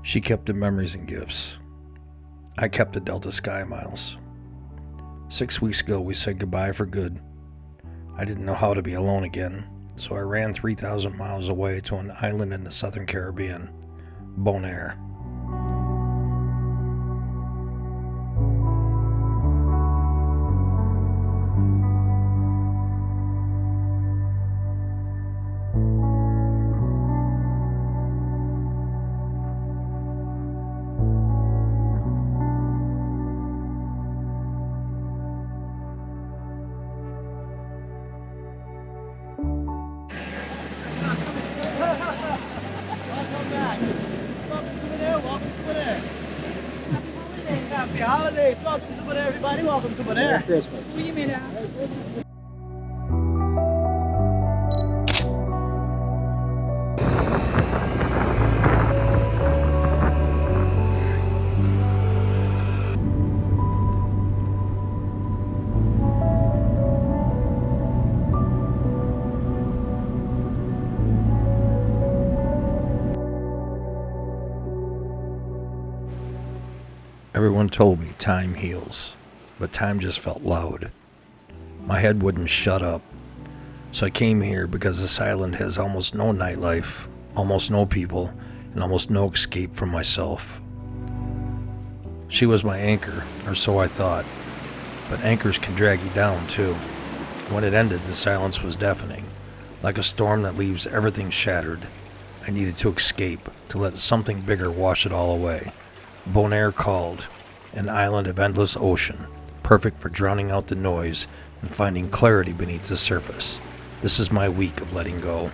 She kept the memories and gifts. I kept the Delta Sky miles. 6 weeks ago, we said goodbye for good. I didn't know how to be alone again, so I ran 3,000 miles away to an island in the southern Caribbean, Bonaire. Happy holidays. Welcome to Bonaire, everybody. Welcome to Bonaire. Merry Christmas. Goedemiddag. Everyone told me time heals, but time just felt loud. My head wouldn't shut up. So I came here because this island has almost no nightlife, almost no people, and almost no escape from myself. She was my anchor, or so I thought. But anchors can drag you down too. When it ended, the silence was deafening, like a storm that leaves everything shattered. I needed to escape, to let something bigger wash it all away. Bonaire called, an island of endless ocean, perfect for drowning out the noise and finding clarity beneath the surface. This is my week of letting go.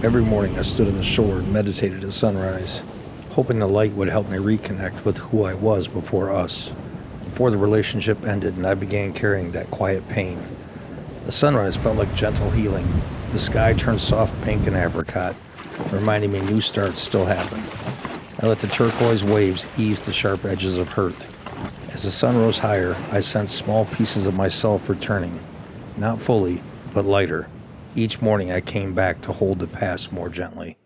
Every morning I stood on the shore and meditated at sunrise, hoping the light would help me reconnect with who I was before us, before the relationship ended and I began carrying that quiet pain. The sunrise felt like gentle healing. The sky turned soft pink and apricot, reminding me new starts still happen. I let the turquoise waves ease the sharp edges of hurt. As the sun rose higher, I sensed small pieces of myself returning, not fully, but lighter. Each morning I came back to hold the past more gently.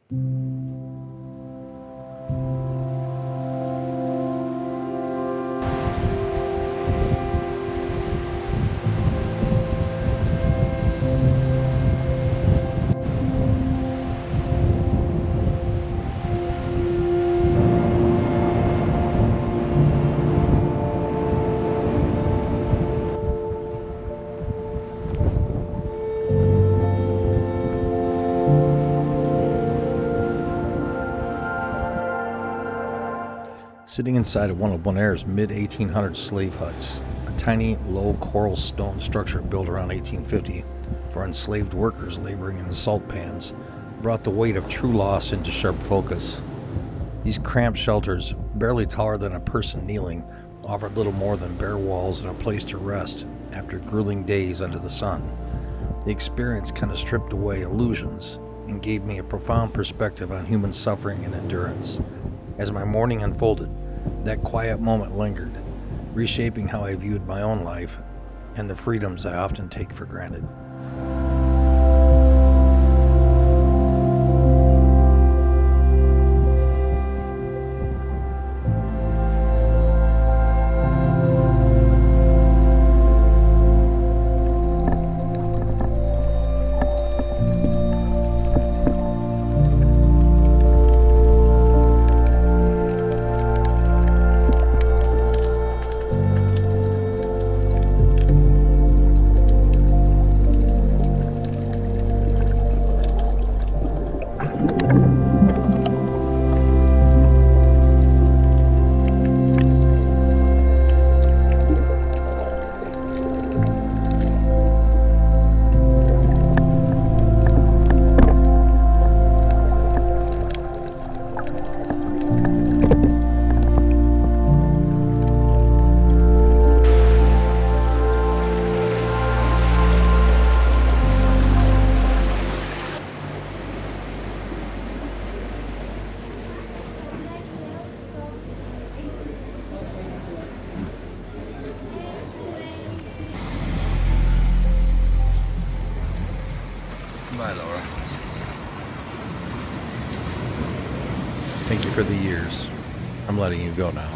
Sitting inside of one of Bonaire's mid-1800s slave huts, a tiny, low coral stone structure built around 1850 for enslaved workers laboring in the salt pans, brought the weight of true loss into sharp focus. These cramped shelters, barely taller than a person kneeling, offered little more than bare walls and a place to rest after grueling days under the sun. The experience kind of stripped away illusions and gave me a profound perspective on human suffering and endurance. As my morning unfolded, that quiet moment lingered, reshaping how I viewed my own life and the freedoms I often take for granted. you for the years. I'm letting you go now.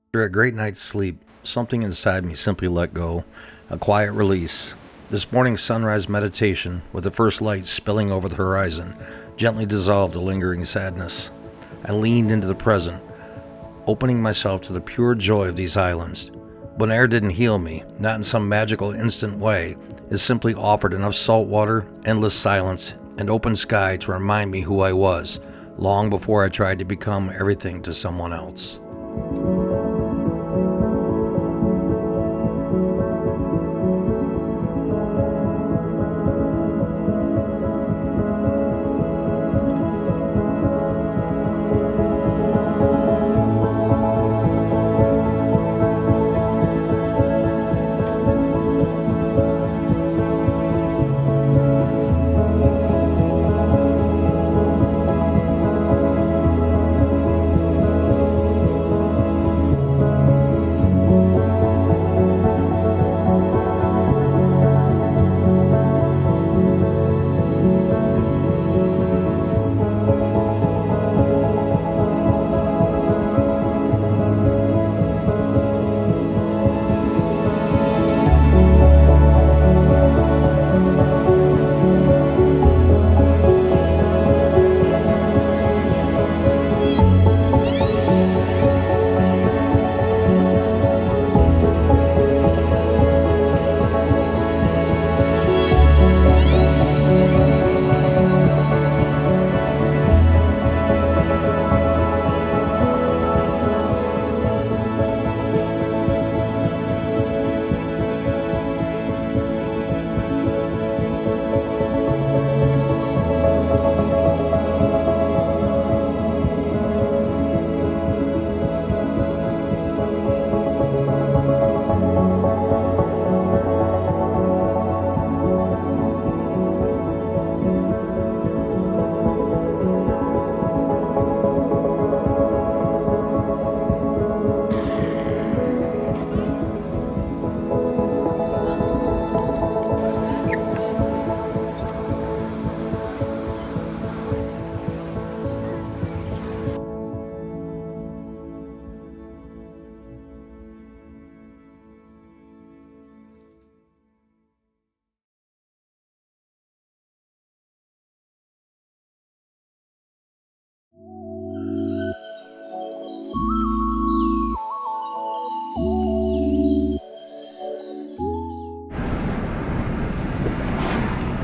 After a great night's sleep, something inside me simply let go, a quiet release. This morning's sunrise meditation, with the first light spilling over the horizon, gently dissolved a lingering sadness. I leaned into the present, opening myself to the pure joy of these islands. Bonaire didn't heal me, not in some magical instant way. It simply offered enough salt water, endless silence, and open sky to remind me who I was, long before I tried to become everything to someone else.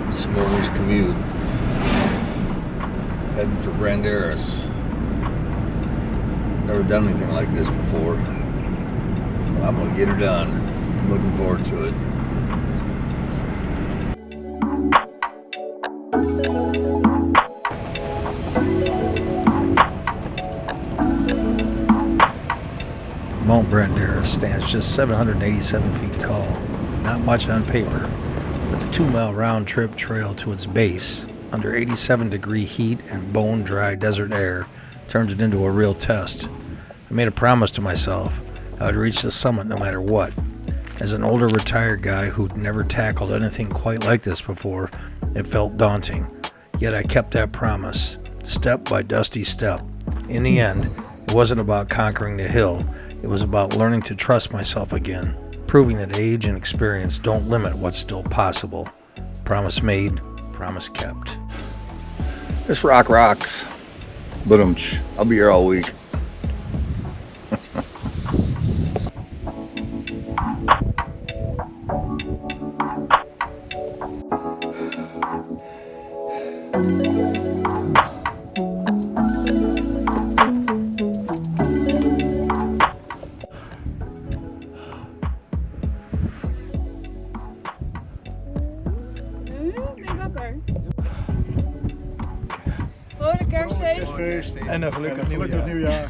This morning's commute, heading for Brandaris. Never done anything like this before, but I'm gonna get her done. I'm looking forward to it. Mt Brandaris stands just 787 feet tall. Not much on paper, but the 2-mile round-trip trail to its base, under 87-degree heat and bone-dry desert air, turned it into a real test. I made a promise to myself I would reach the summit no matter what. As an older retired guy who'd never tackled anything quite like this before, it felt daunting. Yet I kept that promise, step by dusty step. In the end, it wasn't about conquering the hill. It was about learning to trust myself again, proving that age and experience don't limit what's still possible. Promise made, promise kept. This rock rocks. But I'll be here all week. En een gelukkig nieuwjaar.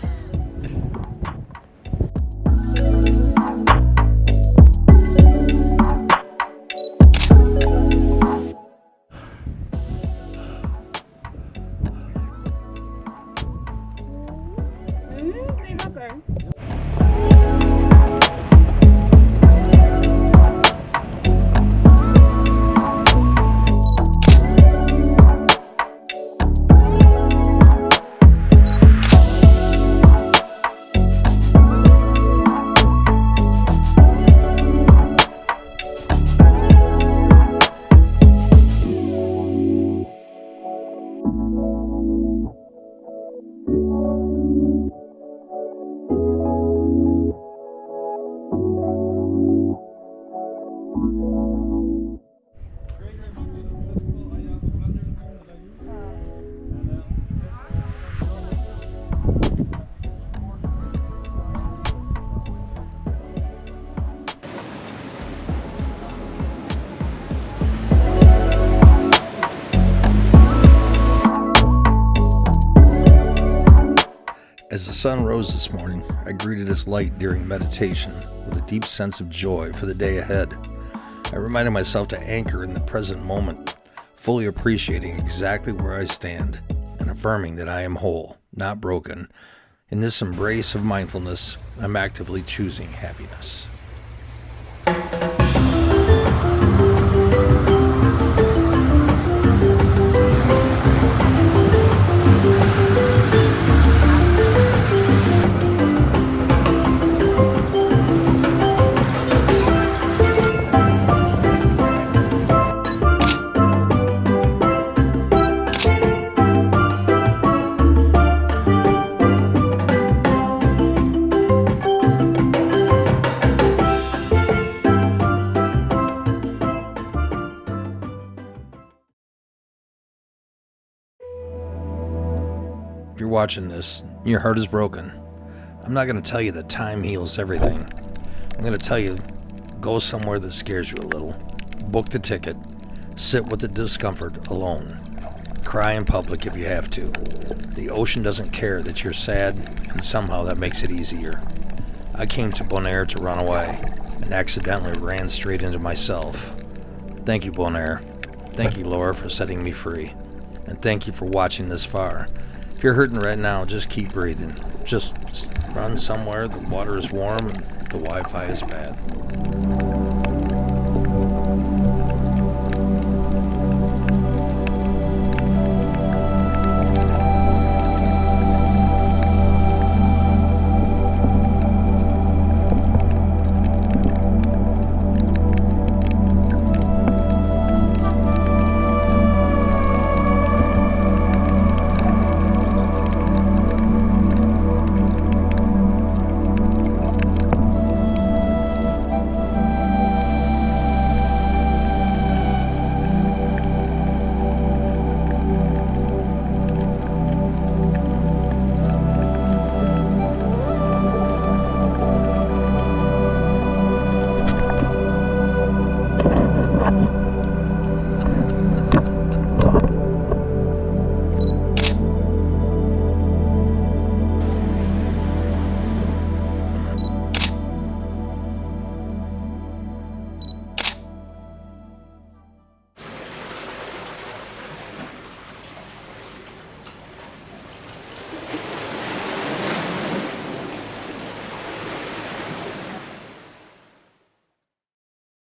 sun rose this morning, I greeted its light during meditation with a deep sense of joy for the day ahead. I reminded myself to anchor in the present moment, fully appreciating exactly where I stand and affirming that I am whole, not broken. In this embrace of mindfulness, I'm actively choosing happiness. If you're watching this, your heart is broken. I'm not going to tell you that time heals everything. I'm going to tell you, go somewhere that scares you a little. Book the ticket. Sit with the discomfort alone. Cry in public if you have to. The ocean doesn't care that you're sad, and somehow that makes it easier. I came to Bonaire to run away, and accidentally ran straight into myself. Thank you, Bonaire. Thank you, Laura, for setting me free. And thank you for watching this far. If you're hurting right now, just keep breathing. Just run somewhere the water is warm and the Wi-Fi is bad.